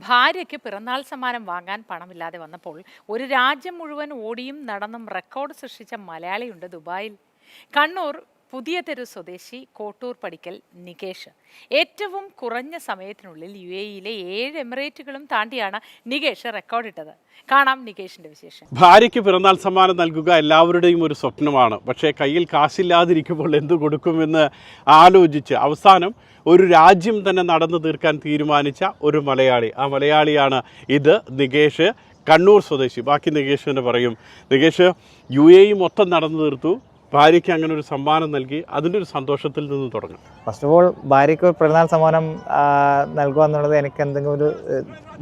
ഭാര്യയ്ക്ക് പിറന്നാൾ സമ്മാനം വാങ്ങാൻ പണമില്ലാതെ വന്നപ്പോൾ ഒരു രാജ്യം മുഴുവൻ ഓടിയും നടന്നും റെക്കോർഡ് സൃഷ്ടിച്ച മലയാളിയുണ്ട് ദുബായിൽ. കണ്ണൂർ പുതിയ തെരു സ്വദേശി കോട്ടൂർ പടിക്കൽ നികേഷ് ഏറ്റവും കുറഞ്ഞ സമയത്തിനുള്ളിൽ UAE-യിലെ 7 എമിറേറ്റുകളും താണ്ടിയാണ് നികേഷ് റെക്കോർഡിട്ടത്. കാണാം നികേഷിന്റെ വിശേഷം. ഭാര്യയ്ക്ക് പിറന്നാൾ സമ്മാനം നൽകുക എല്ലാവരുടെയും ഒരു സ്വപ്നമാണ്. പക്ഷേ കയ്യിൽ കാശില്ലാതിരിക്കുമ്പോൾ എന്തു കൊടുക്കുമെന്ന് ആലോചിച്ച് അവസാനം ഒരു രാജ്യം തന്നെ നടന്നു തീർക്കാൻ തീരുമാനിച്ച ഒരു മലയാളി. ആ മലയാളിയാണ് ഇത്, നികേഷ്, കണ്ണൂർ സ്വദേശി. ബാക്കി നികേഷ് തന്നെ പറയും. നികേഷ് UAE മൊത്തം നടന്നു തീർത്തു, ഭാര്യയ്ക്ക് അങ്ങനെ ഒരു സമ്മാനം നൽകി. അതിൻ്റെ ഒരു സന്തോഷത്തിൽ നിന്ന് തുടങ്ങും. ഫസ്റ്റ് ഓഫ് ഓൾ ഭാര്യയ്ക്ക് ഒരു പിറന്നാൾ സമ്മാനം നൽകുക എന്നുള്ളത് എനിക്ക് എന്തെങ്കിലും ഒരു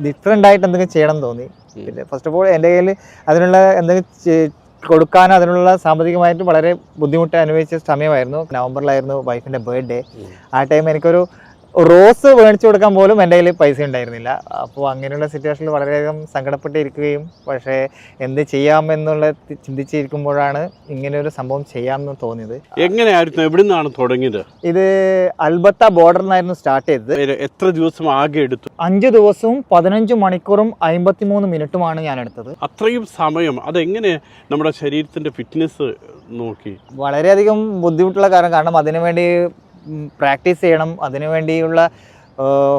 ഡിഫറെൻ്റ് ആയിട്ട് എന്തെങ്കിലും ചെയ്യണം എന്ന് തോന്നി. പിന്നെ ഫസ്റ്റ് ഓഫ് ഓൾ എൻ്റെ കയ്യിൽ അതിനുള്ള എന്തെങ്കിലും കൊടുക്കാനോ അതിനുള്ള സാമ്പത്തികമായിട്ട് വളരെ ബുദ്ധിമുട്ട് അനുഭവിച്ച സമയമായിരുന്നു. നവംബറിലായിരുന്നു വൈഫിൻ്റെ ബർത്ത്ഡേ. ആ ടൈം എനിക്കൊരു റോസ് മേടിച്ചു കൊടുക്കാൻ പോലും എൻ്റെ കയ്യിൽ പൈസ ഉണ്ടായിരുന്നില്ല. അപ്പോൾ അങ്ങനെയുള്ള സിറ്റുവേഷനിൽ വളരെയധികം സങ്കടപ്പെട്ടിരിക്കുകയും പക്ഷേ എന്ത് ചെയ്യാമെന്നുള്ള ചിന്തിച്ചിരിക്കുമ്പോഴാണ് ഇങ്ങനെ ഒരു സംഭവം ചെയ്യാമെന്ന് തോന്നിയത്. എങ്ങനെയായിരുന്നു, എവിടെ നിന്നാണ് തുടങ്ങിയത്? ഇത് അൽബത്ത ബോർഡറിൽ നിന്നായിരുന്നു സ്റ്റാർട്ട് ചെയ്തത്. എത്ര ദിവസം ആകെ എടുത്തു? 5 ദിവസവും 15 മണിക്കൂറും 53 മിനിറ്റുമാണ് ഞാൻ എടുത്തത്. അത്രയും സമയം അതെങ്ങനെ നമ്മുടെ ശരീരത്തിൻ്റെ ഫിറ്റ്നസ് നോക്കി? വളരെയധികം ബുദ്ധിമുട്ടുള്ള കാരണം അതിനുവേണ്ടി പ്രാക്ടീസ് ചെയ്യണം, അതിനുവേണ്ടിയുള്ള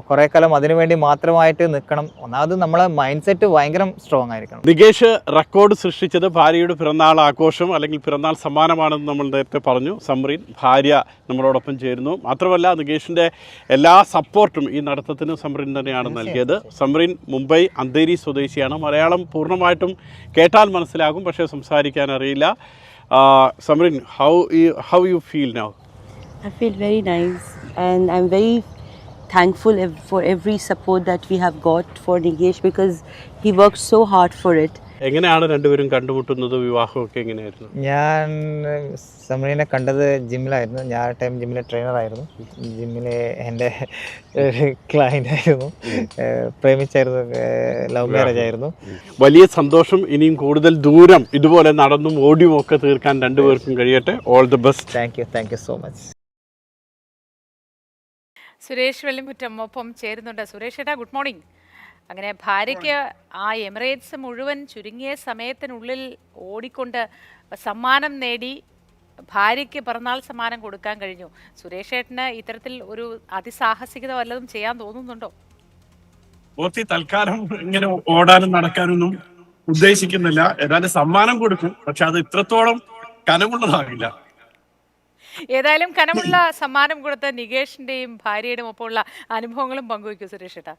കുറേ കാലം അതിനുവേണ്ടി മാത്രമായിട്ട് നിൽക്കണം. ഒന്നാമത് നമ്മളെ മൈൻഡ് സെറ്റ് ഭയങ്കര സ്ട്രോങ് ആയിരിക്കണം. നികേഷ് റെക്കോർഡ് സൃഷ്ടിച്ചത് ഭാര്യയുടെ പിറന്നാൾ ആഘോഷം അല്ലെങ്കിൽ പിറന്നാൾ സമ്മാനമാണെന്ന് നമ്മൾ നേരത്തെ പറഞ്ഞു. സംറീൻ ഭാര്യ നമ്മളോടൊപ്പം ചേരുന്നു. മാത്രമല്ല നികേഷിൻ്റെ എല്ലാ സപ്പോർട്ടും ഈ നടത്തത്തിന് സംറീൻ തന്നെയാണ് നൽകിയത്. സംറീൻ മുംബൈ അന്തേരി സ്വദേശിയാണ്. മലയാളം പൂർണ്ണമായിട്ടും കേട്ടാൽ മനസ്സിലാകും, പക്ഷേ സംസാരിക്കാൻ അറിയില്ല. സംറീൻ, how you feel now? I feel very nice and I'm very thankful for every support that we have got for Nigesh because he worked so hard for it. എങ്ങനെയാണ് രണ്ടുപേരും കണ്ടുമുട്ടുന്നത്? വിവാഹമൊക്കെ എങ്ങനെയായിരുന്നു? ഞാൻ സമീനെ കണ്ടത് ജിമ്മിലായിരുന്നു. ഞാൻ ടൈം ജിമ്മിലെ ട്രെയിനറായിരുന്നു. ജിമ്മിലെ എൻ്റെ ക്ലയൻ്റ് ആയിരുന്നു. പ്രേമിച്ചായിരുന്നു, ലവ് മാരേജ് ആയിരുന്നു. വലിയ സന്തോഷം. ഇനിയും കൂടുതൽ ദൂരം ഇതുപോലെ നടന്നും ഓടിയും ഒക്കെ തീർക്കാൻ രണ്ടുപേർക്കും കഴിയട്ടെ. All the best. Thank you so much. Suresh Vellimuttam ഒപ്പം ചേരുന്നുണ്ട്. സുരേഷ് ഏട്ടാ, ഗുഡ് മോർണിംഗ്. അങ്ങനെ ഭാര്യയ്ക്ക് ആ എമിറേറ്റ്സ് മുഴുവൻ ചുരുങ്ങിയ സമയത്തിനുള്ളിൽ ഓടിക്കൊണ്ട് സമ്മാനം നേടി ഭാര്യയ്ക്ക് പിറന്നാൾ സമ്മാനം കൊടുക്കാൻ കഴിഞ്ഞു. സുരേഷ് ഏട്ടന് ഇത്തരത്തിൽ ഒരു അതിസാഹസികത വല്ലതും ചെയ്യാൻ തോന്നുന്നുണ്ടോ? തൽക്കാലം ഇങ്ങനെ ഓടാനും നടക്കാനൊന്നും ഉദ്ദേശിക്കുന്നില്ല. ഏതായാലും സമ്മാനം കൊടുക്കും, പക്ഷെ അത് ഇത്രത്തോളം കനമുള്ളതാകില്ല. ഏതായാലും കനമുള്ള സമ്മാനം കൊടുത്ത നികേഷിന്റെയും ഭാര്യയുടെയും ഒപ്പമുള്ള അനുഭവങ്ങളും പങ്കുവയ്ക്കൂ സുരേഷ് ഏട്ടാ.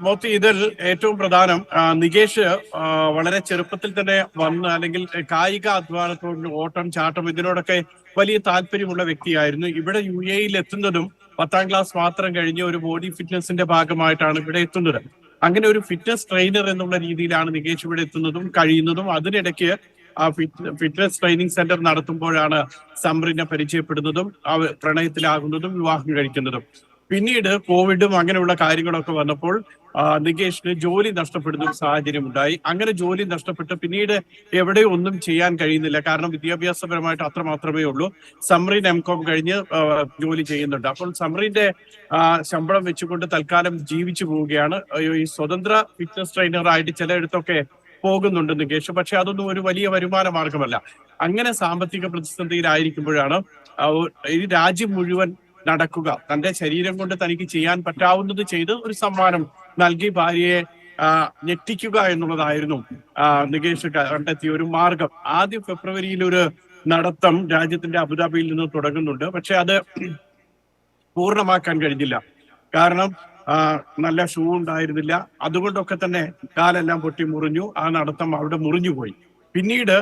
മോത്തി, ഇതിൽ ഏറ്റവും പ്രധാനം നികേഷ് വളരെ ചെറുപ്പത്തിൽ തന്നെ വന്ന് അല്ലെങ്കിൽ കായിക അധ്വാനത്തോട് ഓട്ടം ചാട്ടം ഇതിനോടൊക്കെ വലിയ താല്പര്യമുള്ള വ്യക്തിയായിരുന്നു. ഇവിടെ UAE-യിൽ എത്തുന്നതും 10ാം ക്ലാസ് മാത്രം കഴിഞ്ഞ് ഒരു ബോഡി ഫിറ്റ്നസിന്റെ ഭാഗമായിട്ടാണ് ഇവിടെ എത്തുന്നത്. അങ്ങനെ ഒരു ഫിറ്റ്നസ് ട്രെയിനർ എന്നുള്ള രീതിയിലാണ് നികേഷ് ഇവിടെ എത്തുന്നതും കഴിയുന്നതും. അതിനിടയ്ക്ക് ആ ഫിറ്റ്നസ് ട്രെയിനിങ് സെന്റർ നടത്തുമ്പോഴാണ് സംറിനെ പരിചയപ്പെടുന്നതും പ്രണയത്തിലാകുന്നതും വിവാഹം കഴിക്കുന്നതും. പിന്നീട് കോവിഡും അങ്ങനെയുള്ള കാര്യങ്ങളൊക്കെ വന്നപ്പോൾ നികേഷിന് ജോലി നഷ്ടപ്പെടുന്ന സാഹചര്യം ഉണ്ടായി. അങ്ങനെ ജോലി നഷ്ടപ്പെട്ട് പിന്നീട് എവിടെ ഒന്നും ചെയ്യാൻ കഴിയുന്നില്ല. കാരണം വിദ്യാഭ്യാസപരമായിട്ട് അത്ര മാത്രമേ ഉള്ളൂ. സംറീൻ MCOM കഴിഞ്ഞ് ജോലി ചെയ്യുന്നുണ്ട്. അപ്പോൾ സംറീന്റെ ശമ്പളം വെച്ചുകൊണ്ട് തൽക്കാലം ജീവിച്ചു പോവുകയാണ്. ഈ സ്വതന്ത്ര ഫിറ്റ്നസ് ട്രെയിനറായിട്ട് ചിലയിടത്തൊക്കെ പോകുന്നുണ്ട് നികേഷ്. പക്ഷെ അതൊന്നും ഒരു വലിയ വരുമാന മാർഗമല്ല. അങ്ങനെ സാമ്പത്തിക പ്രതിസന്ധിയിലായിരിക്കുമ്പോഴാണ് ഈ രാജ്യം മുഴുവൻ നടക്കുക, തന്റെ ശരീരം കൊണ്ട് തനിക്ക് ചെയ്യാൻ പറ്റാവുന്നത് ചെയ്ത് ഒരു സമ്മാനം നൽകി ഭാര്യയെ ഞെട്ടിക്കുക എന്നുള്ളതായിരുന്നു നികേഷ് കണ്ടെത്തിയ ഒരു മാർഗം. ആദ്യം ഫെബ്രുവരിയിൽ ഒരു നടത്തം രാജ്യത്തിന്റെ അബുദാബിയിൽ നിന്ന് തുടങ്ങുന്നുണ്ട്. പക്ഷെ അത് പൂർണ്ണമാക്കാൻ കഴിഞ്ഞില്ല. കാരണം നല്ല ഷൂ ഉണ്ടായിരുന്നില്ല. അതുകൊണ്ടൊക്കെ തന്നെ കാലെല്ലാം പൊട്ടി മുറിഞ്ഞു. ആ നടത്തം അവിടെ മുറിഞ്ഞുപോയി. പിന്നീട്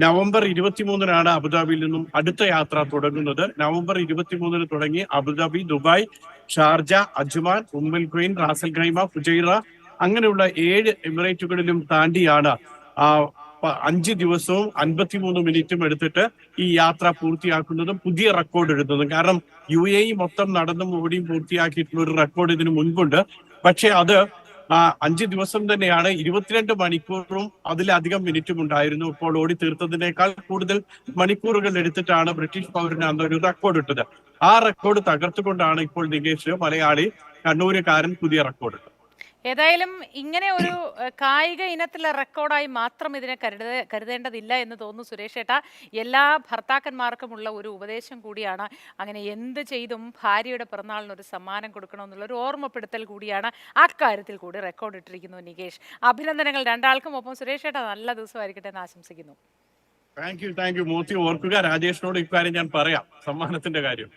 നവംബർ 23-നാണ് അബുദാബിയിൽ നിന്നും അടുത്ത യാത്ര തുടങ്ങുന്നത്. നവംബർ 23-ന് തുടങ്ങി അബുദാബി, ദുബായ്, ഷാർജ, അജ്മാൻ, ഉമ്മുൽ ഖുവൈൻ, റാസൽ ഖൈമ, ഫുജൈറ അങ്ങനെയുള്ള 7 എമിറേറ്റുകളിലും താണ്ടിയാണ് 5 ദിവസവും 53 മിനിറ്റും എടുത്തിട്ട് ഈ യാത്ര പൂർത്തിയാക്കുന്നതും പുതിയ റെക്കോർഡ് എഴുതുന്നതും. കാരണം UAE മൊത്തം നടന്നും ഓടിയും പൂർത്തിയാക്കിയിട്ടുള്ള ഒരു റെക്കോർഡ് ഇതിനു മുൻപുണ്ട്. പക്ഷെ അത് 5 ദിവസം തന്നെയാണ്. 22 മണിക്കൂറും അതിലധികം മിനിറ്റും ഉണ്ടായിരുന്നു. ഇപ്പോൾ ഓടി തീർത്തതിനേക്കാൾ കൂടുതൽ മണിക്കൂറുകൾ എടുത്തിട്ടാണ് ബ്രിട്ടീഷ് പൗരന് അന്ന് ഒരു റെക്കോർഡ് ഇട്ടത്. ആ റെക്കോർഡ് തകർത്തുകൊണ്ടാണ് ഇപ്പോൾ നികേഷ് മലയാളി കണ്ണൂരുകാരൻ പുതിയ റെക്കോർഡ്. ഏതായാലും ഇങ്ങനെ ഒരു കായിക ഇനത്തിലെ റെക്കോർഡായി മാത്രം ഇതിനെ കരുതേണ്ടതില്ല എന്ന് തോന്നുന്നു സുരേഷ് ഏട്ടാ. എല്ലാ ഭർത്താക്കന്മാർക്കുമുള്ള ഒരു ഉപദേശം കൂടിയാണ്. അങ്ങനെ എന്ത് ചെയ്തും ഭാര്യയുടെ പിറന്നാളിന് ഒരു സമ്മാനം കൊടുക്കണമെന്നുള്ള ഒരു ഓർമ്മപ്പെടുത്തൽ കൂടിയാണ്. അക്കാര്യത്തിൽ കൂടി റെക്കോർഡ് ഇട്ടിരിക്കുന്നു നികേഷ്. അഭിനന്ദനങ്ങൾ രണ്ടാൾക്കും. ഒപ്പം സുരേഷ് ഏട്ടാ നല്ല ദിവസമായിരിക്കട്ടെ എന്ന് ആശംസിക്കുന്നു. Thank you. മോത്തി ഓർക്കുക, രാജേഷിനോട് ഇക്കാര്യം ഞാൻ പറയാം, സമ്മാനത്തിന്റെ കാര്യം.